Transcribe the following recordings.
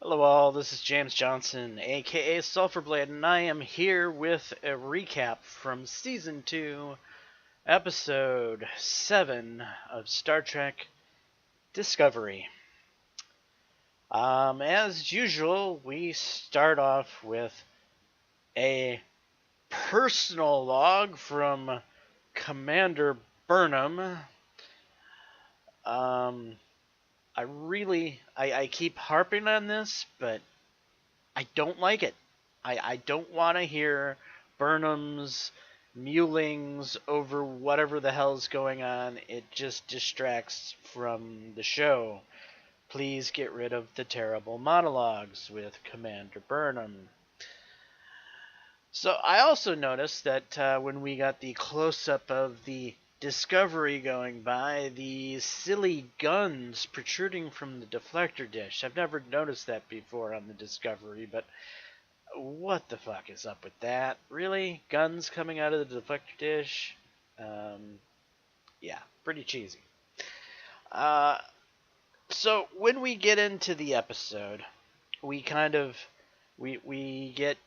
Hello all, this is Jaames Johnson, aka Sulfurblade, and I am here with a recap from Season 2, Episode 7 of Star Trek Discovery. As usual, we start off with a personal log from Commander Burnham. I keep harping on this, but I don't like it. I don't want to hear Burnham's mewlings over whatever the hell's going on. It just distracts from the show. Please get rid of the terrible monologues with Commander Burnham. So I also noticed that when we got the close-up of the Discovery going by, the silly guns protruding from the deflector dish. I've never noticed that before on the Discovery, but what the fuck is up with that? Really? Guns coming out of the deflector dish? Yeah, pretty cheesy. So when we get into the episode, we we get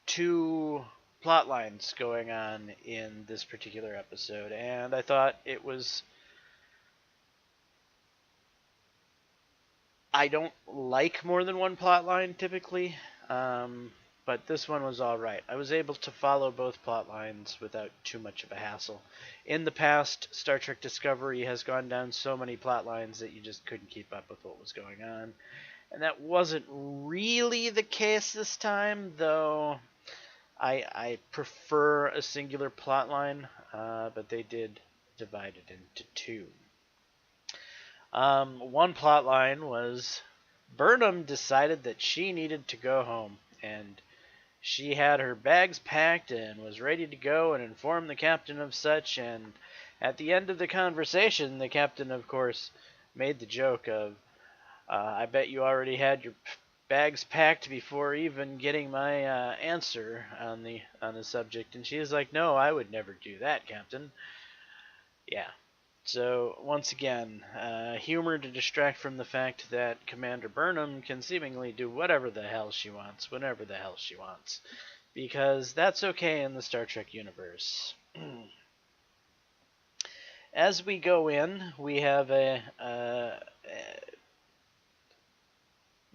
two plot lines going on in this particular episode, and I thought it was. I don't like more than one plot line typically, but this one was alright. I was able to follow both plot lines without too much of a hassle. In the past, Star Trek Discovery has gone down so many plot lines that you just couldn't keep up with what was going on. And that wasn't really the case this time, though I prefer a singular plot line, but they did divide it into two. One plot line was Burnham decided that she needed to go home, and she had her bags packed and was ready to go and inform the captain of such, and at the end of the conversation, the captain, of course, made the joke of, I bet you already had your bags packed before even getting my answer on the subject, and she was like, no, I would never do that, Captain. Yeah. So, once again, humor to distract from the fact that Commander Burnham can seemingly do whatever the hell she wants, whenever the hell she wants. Because that's okay in the Star Trek universe. As we go in, we have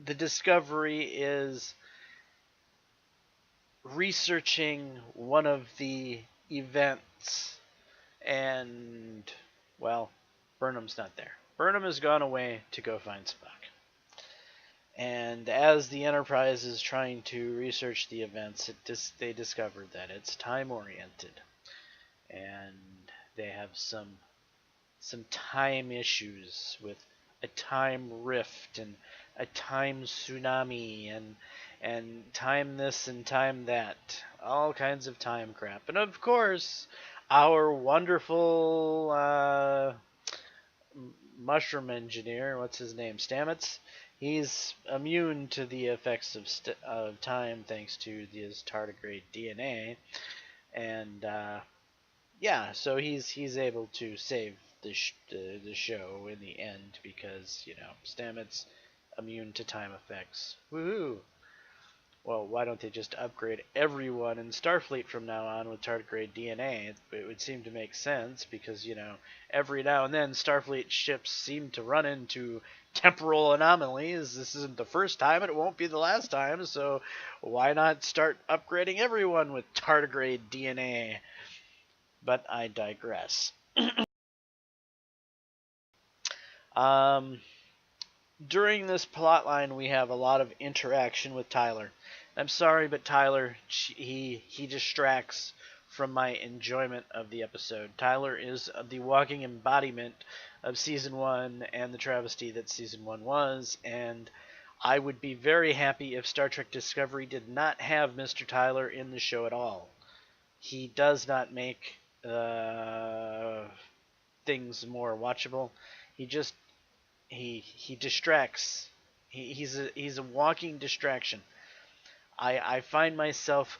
the Discovery is researching one of the events, and well, Burnham's not there. Burnham has gone away to go find Spock. And as the Enterprise is trying to research the events, they discovered that it's time-oriented. And they have some time issues with a time rift and a time tsunami and time this and time that. All kinds of time crap. And of course, our wonderful mushroom engineer, what's his name, Stamets, he's immune to the effects of time thanks to his tardigrade DNA, and yeah, so he's able to save the show in the end because Stamets immune to time effects. Woohoo! Well, why don't they just upgrade everyone in Starfleet from now on with tardigrade DNA? It would seem to make sense because, every now and then Starfleet ships seem to run into temporal anomalies. This isn't the first time and it won't be the last time, so why not start upgrading everyone with tardigrade DNA? But I digress. During this plotline, we have a lot of interaction with Tyler. I'm sorry, but Tyler, he distracts from my enjoyment of the episode. Tyler is the walking embodiment of Season 1 and the travesty that Season 1 was, and I would be very happy if Star Trek Discovery did not have Mr. Tyler in the show at all. He does not make things more watchable. He just he distracts. He's a walking distraction. I find myself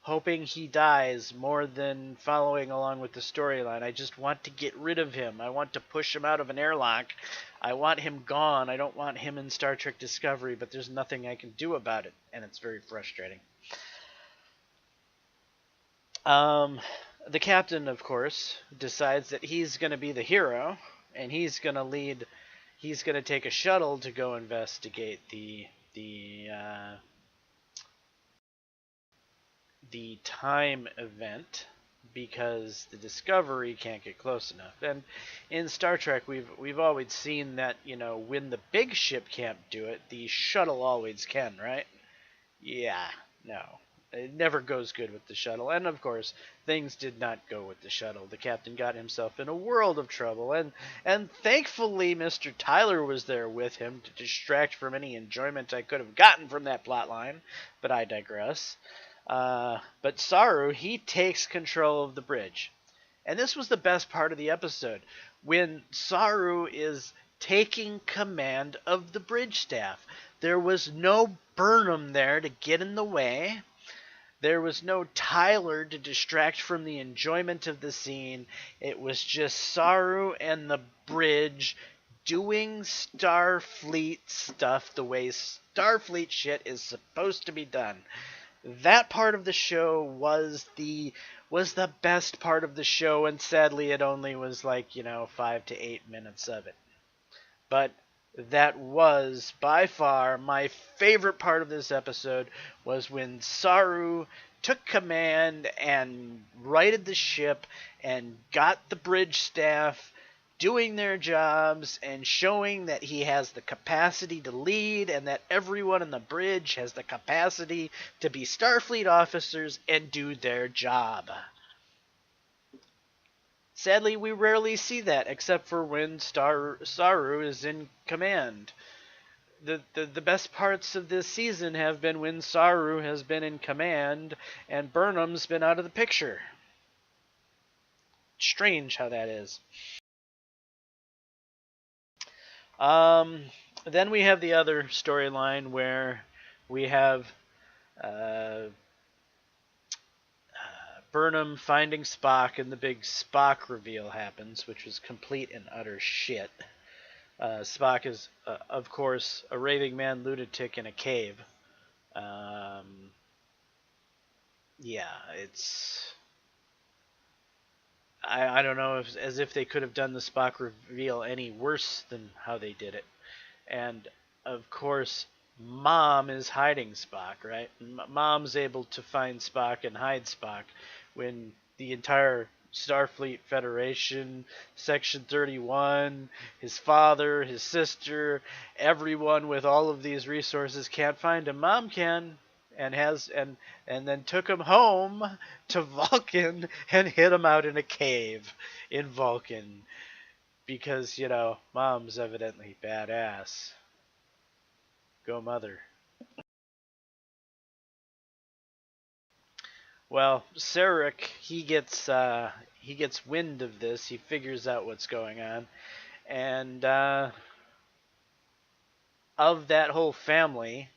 hoping he dies more than following along with the storyline. I just want to get rid of him. I want to push him out of an airlock. I want him gone. I don't want him in Star Trek Discovery, but there's nothing I can do about it, and it's very frustrating. The captain, of course, decides that he's going to be the hero, and he's going to take a shuttle to go investigate the time event, because the Discovery can't get close enough. And in Star Trek, we've always seen that, when the big ship can't do it, the shuttle always can, right? Yeah, no. It never goes good with the shuttle. And of course, things did not go with the shuttle. The captain got himself in a world of trouble, and thankfully Mr. Tyler was there with him to distract from any enjoyment I could have gotten from that plot line, but I digress. But Saru, he takes control of the bridge. And this was the best part of the episode, when Saru is taking command of the bridge staff. There was no Burnham there to get in the way. There was no Tyler to distract from the enjoyment of the scene. It was just Saru and the bridge doing Starfleet stuff the way Starfleet shit is supposed to be done. That part of the show was the best part of the show, and sadly it only was 5 to 8 minutes of it. But that was by far my favorite part of this episode, was when Saru took command and righted the ship and got the bridge staff doing their jobs and showing that he has the capacity to lead, and that everyone on the bridge has the capacity to be Starfleet officers and do their job. Sadly, we rarely see that, except for when Saru is in command. The best parts of this season have been when Saru has been in command and Burnham's been out of the picture. Strange how that is. Then we have the other storyline where we have Burnham finding Spock, and the big Spock reveal happens, which was complete and utter shit. Spock is, of course, a raving man lunatic in a cave. Yeah, it's... I don't know, as if they could have done the Spock reveal any worse than how they did it. And, of course, Mom is hiding Spock, right? Mom's able to find Spock and hide Spock when the entire Starfleet Federation, Section 31, his father, his sister, everyone with all of these resources can't find him. Mom can, and then took him home to Vulcan and hid him out in a cave in Vulcan because, Mom's evidently badass. Go mother. Well, Sarek, he gets wind of this. He figures out what's going on, and of that whole family,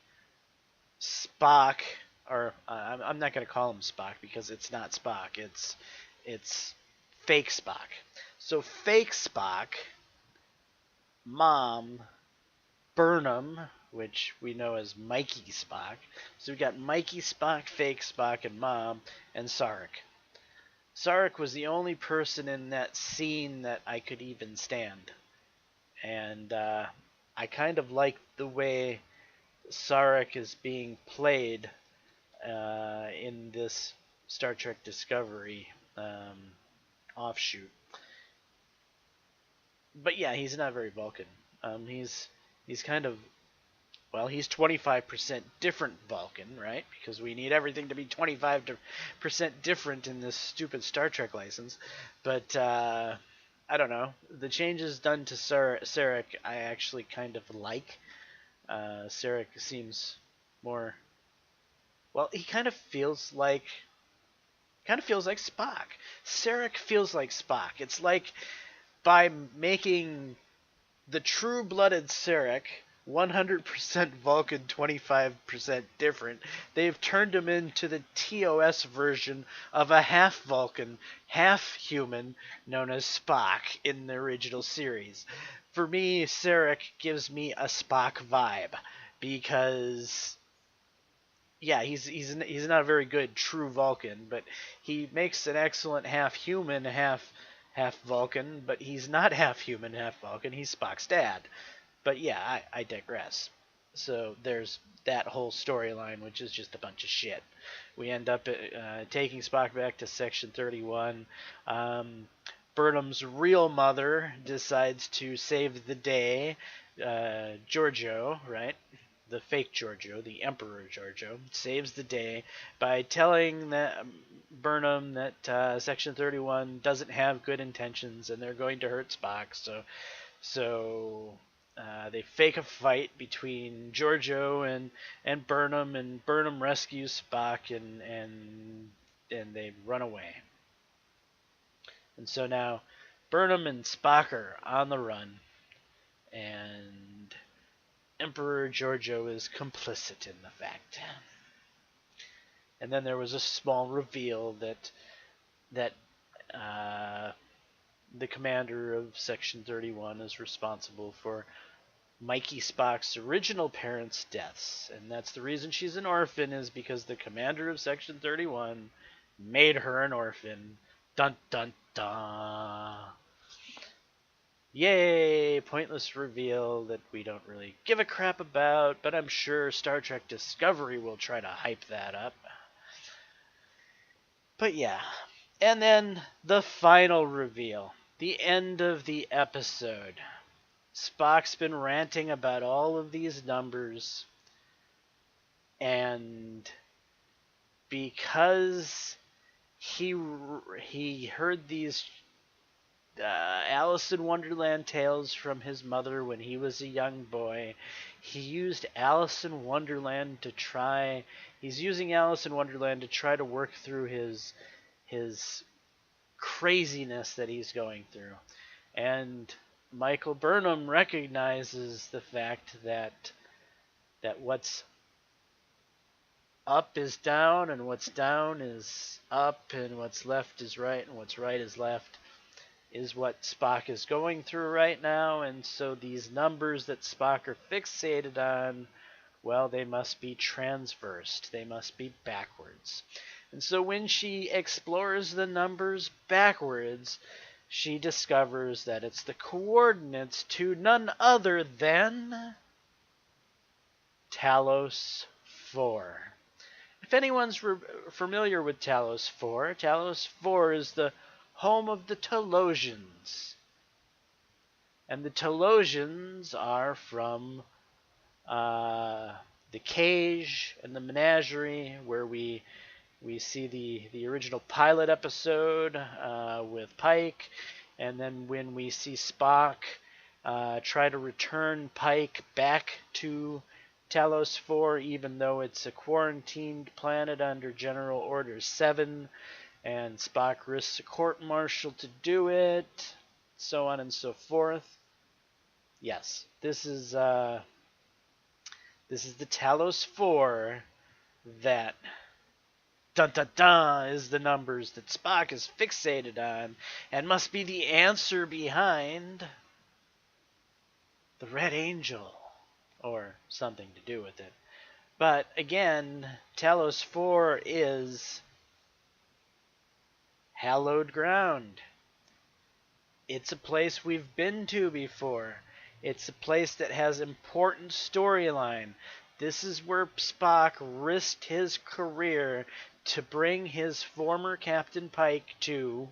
Spock, or I'm not going to call him Spock because it's not Spock. It's fake Spock. So fake Spock, Mom, Burnham, which we know as Mikey Spock. So we got Mikey Spock, fake Spock, and Mom, and Sarek. Sarek was the only person in that scene that I could even stand. And I kind of like the way Sarek is being played in this Star Trek Discovery offshoot. But yeah, he's not very Vulcan. He's kind of, well, he's 25% different Vulcan, right? Because we need everything to be 25% different in this stupid Star Trek license. But I don't know. The changes done to Sarek, I actually kind of like. Sarek seems more, well, he kind of feels like Spock. Sarek feels like Spock. It's like by making the true-blooded Sarek 100% Vulcan, 25% different. They've turned him into the TOS version of a half Vulcan, half human known as Spock in the original series. For me, Sarek gives me a Spock vibe because yeah, he's not a very good true Vulcan, but he makes an excellent half human, half Vulcan, but he's not half human, half Vulcan. He's Spock's dad. But yeah, I digress. So there's that whole storyline, which is just a bunch of shit. We end up taking Spock back to Section 31. Burnham's real mother decides to save the day. Giorgio, right? The fake Giorgio, the Emperor Giorgio, saves the day by telling Burnham that Section 31 doesn't have good intentions and they're going to hurt Spock. So they fake a fight between Giorgio and Burnham rescues Spock and they run away. And so now Burnham and Spock are on the run, and Emperor Giorgio is complicit in the fact. And then there was a small reveal that the commander of Section 31 is responsible for Mikey Spock's original parents' deaths. And that's the reason she's an orphan, is because the commander of Section 31 made her an orphan. Dun dun dun. Yay! Pointless reveal that we don't really give a crap about, but I'm sure Star Trek Discovery will try to hype that up. But yeah. And then the final reveal. The end of the episode. Spock's been ranting about all of these numbers, and because he heard these Alice in Wonderland tales from his mother when he was a young boy, he used Alice in Wonderland to try. He's using Alice in Wonderland to try to work through his craziness that he's going through, and Michael Burnham recognizes the fact that what's up is down, and what's down is up, and what's left is right, and what's right is left, is what Spock is going through right now. And so these numbers that Spock are fixated on, well, they must be transversed. They must be backwards. And so when she explores the numbers backwards, she discovers that it's the coordinates to none other than Talos 4. If anyone's familiar with Talos 4, Talos 4 is the home of the Talosians. And the Talosians are from the Cage and the Menagerie, where we see the original pilot episode with Pike, and then when we see Spock try to return Pike back to Talos 4, even though it's a quarantined planet under General Order 7, and Spock risks a court-martial to do it, so on and so forth. Yes, this is the Talos 4 that dun dun dun is the numbers that Spock is fixated on, and must be the answer behind the Red Angel, or something to do with it. But again, Talos 4 is hallowed ground. It's a place we've been to before. It's a place that has important storyline. This is where Spock risked his career to bring his former Captain Pike to,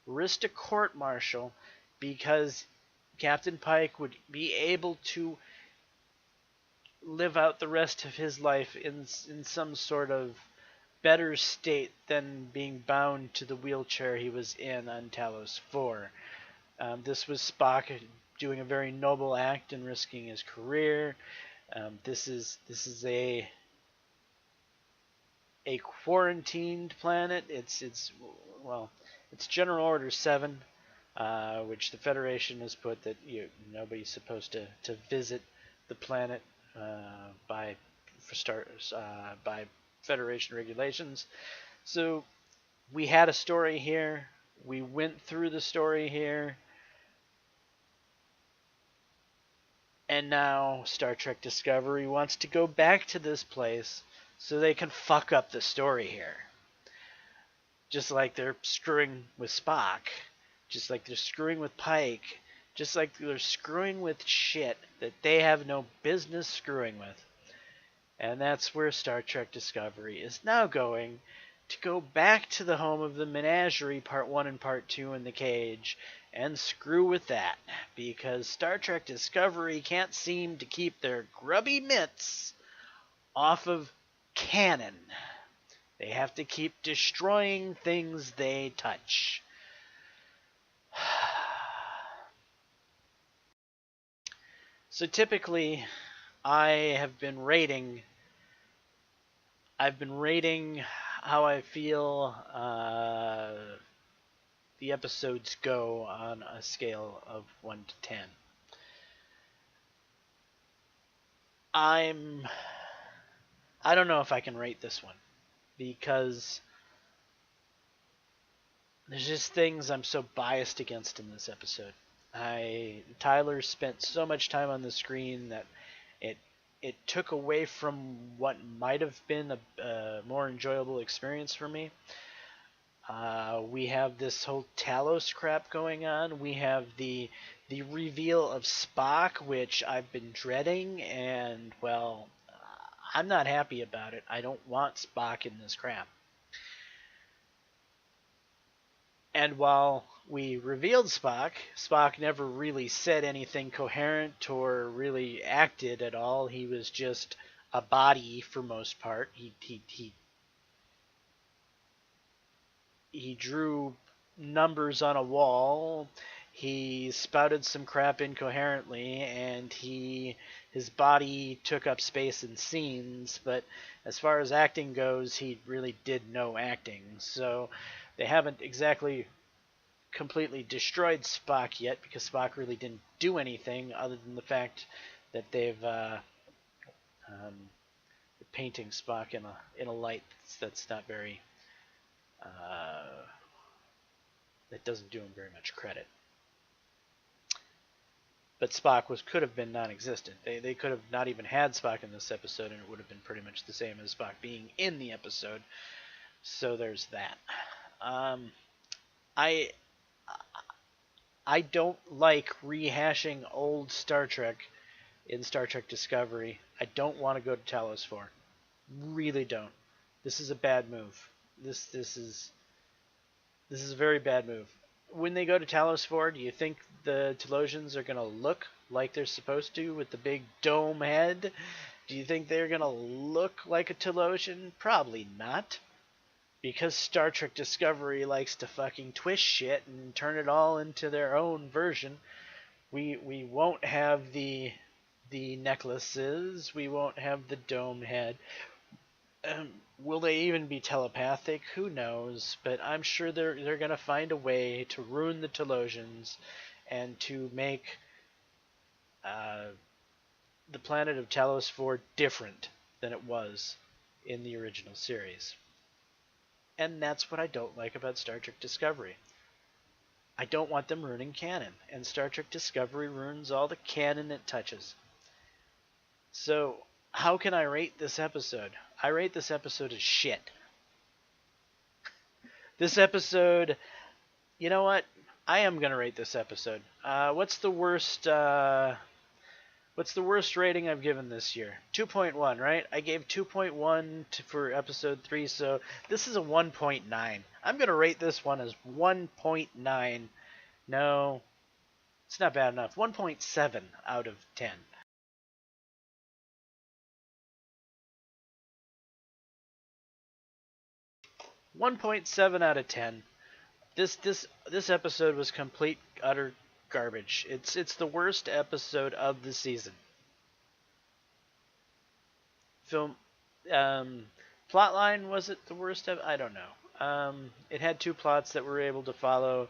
risked a court-martial because Captain Pike would be able to live out the rest of his life in some sort of better state than being bound to the wheelchair he was in on Talos 4. This was Spock doing a very noble act and risking his career. This is a quarantined planet. It's General Order 7, which the Federation has put that nobody's supposed to visit the planet by for starters by Federation regulations. So we had a story here. We went through the story here. And now Star Trek Discovery wants to go back to this place so they can fuck up the story here. Just like they're screwing with Spock. Just like they're screwing with Pike. Just like they're screwing with shit that they have no business screwing with. And that's where Star Trek Discovery is now going, to go back to the home of the menagerie, Part 1 and Part 2 in the cage, and screw with that, because Star Trek Discovery can't seem to keep their grubby mitts off of canon. They have to keep destroying things they touch. So typically, I've been rating how I feel the episodes go on a scale of 1 to 10. I don't know if I can rate this one, because there's just things I'm so biased against in this episode. Tyler spent so much time on the screen that it took away from what might have been a more enjoyable experience for me. We have this whole Talos crap going on. We have the reveal of Spock, which I've been dreading, and, well, I'm not happy about it. I don't want Spock in this crap. And while we revealed Spock, Spock never really said anything coherent or really acted at all. He was just a body for most part. He drew numbers on a wall. He spouted some crap incoherently, and his body took up space in scenes. But as far as acting goes, he really did no acting. So they haven't exactly completely destroyed Spock yet, because Spock really didn't do anything other than the fact that they've painting Spock in a light that's not very that doesn't do him very much credit. But Spock could have been non-existent. They could have not even had Spock in this episode, and it would have been pretty much the same as Spock being in the episode. So there's that. I don't like rehashing old Star Trek in Star Trek Discovery. I don't want to go to Talos 4. Really don't. This is a bad move. This is a very bad move. When they go to Talos 4, do you think the Talosians are going to look like they're supposed to with the big dome head? Do you think they're going to look like a Talosian? Probably not. Because Star Trek Discovery likes to fucking twist shit and turn it all into their own version. We won't have the necklaces. We won't have the dome head. Will they even be telepathic? Who knows? But I'm sure they're gonna find a way to ruin the Talosians and to make the planet of Talos 4 different than it was in the original series. And that's what I don't like about Star Trek Discovery. I don't want them ruining canon, and Star Trek Discovery ruins all the canon it touches. So, how can I rate this episode? I rate this episode as shit. This episode, you know what? I am gonna rate this episode. What's the worst rating I've given this year? 2.1, right? I gave 2.1 for episode 3, so this is a 1.9. I'm gonna rate this one as 1.9. No, it's not bad enough. 1.7 out of 10. 1.7 out of 10. This episode was complete utter garbage. It's the worst episode of the season. Film plotline, was it the worst I don't know. It had two plots that were able to follow.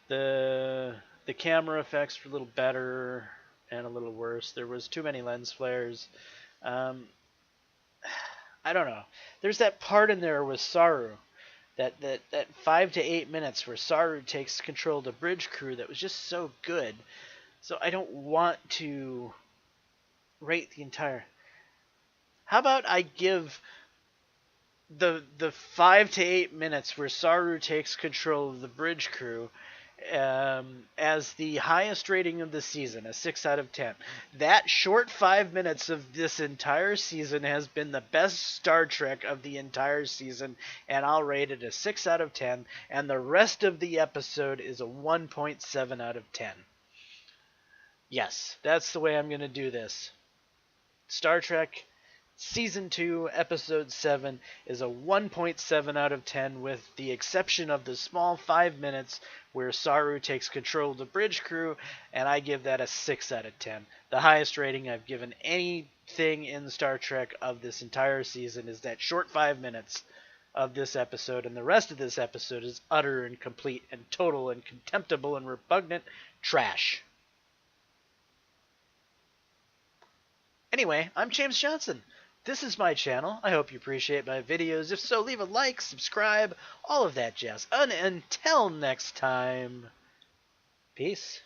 The camera effects were a little better, and a little worse. There was too many lens flares. Um, I don't know. There's that part in there with Saru, that 5 to 8 minutes where Saru takes control of the bridge crew that was just so good. So I don't want to rate the entire. How about I give the 5 to 8 minutes where Saru takes control of the bridge crew as the highest rating of the season, a 6 out of 10. That short 5 minutes of this entire season has been the best Star Trek of the entire season, and I'll rate it a 6 out of 10, and the rest of the episode is a 1.7 out of 10. Yes, that's the way I'm going to do this. Star Trek Season 2, Episode 7 is a 1.7 out of 10 with the exception of the small 5 minutes where Saru takes control of the bridge crew, and I give that a 6 out of 10. The highest rating I've given anything in Star Trek of this entire season is that short 5 minutes of this episode, and the rest of this episode is utter and complete and total and contemptible and repugnant trash. Anyway, I'm James Johnson. This is my channel. I hope you appreciate my videos. If so, leave a like, subscribe, all of that jazz. And until next time, peace.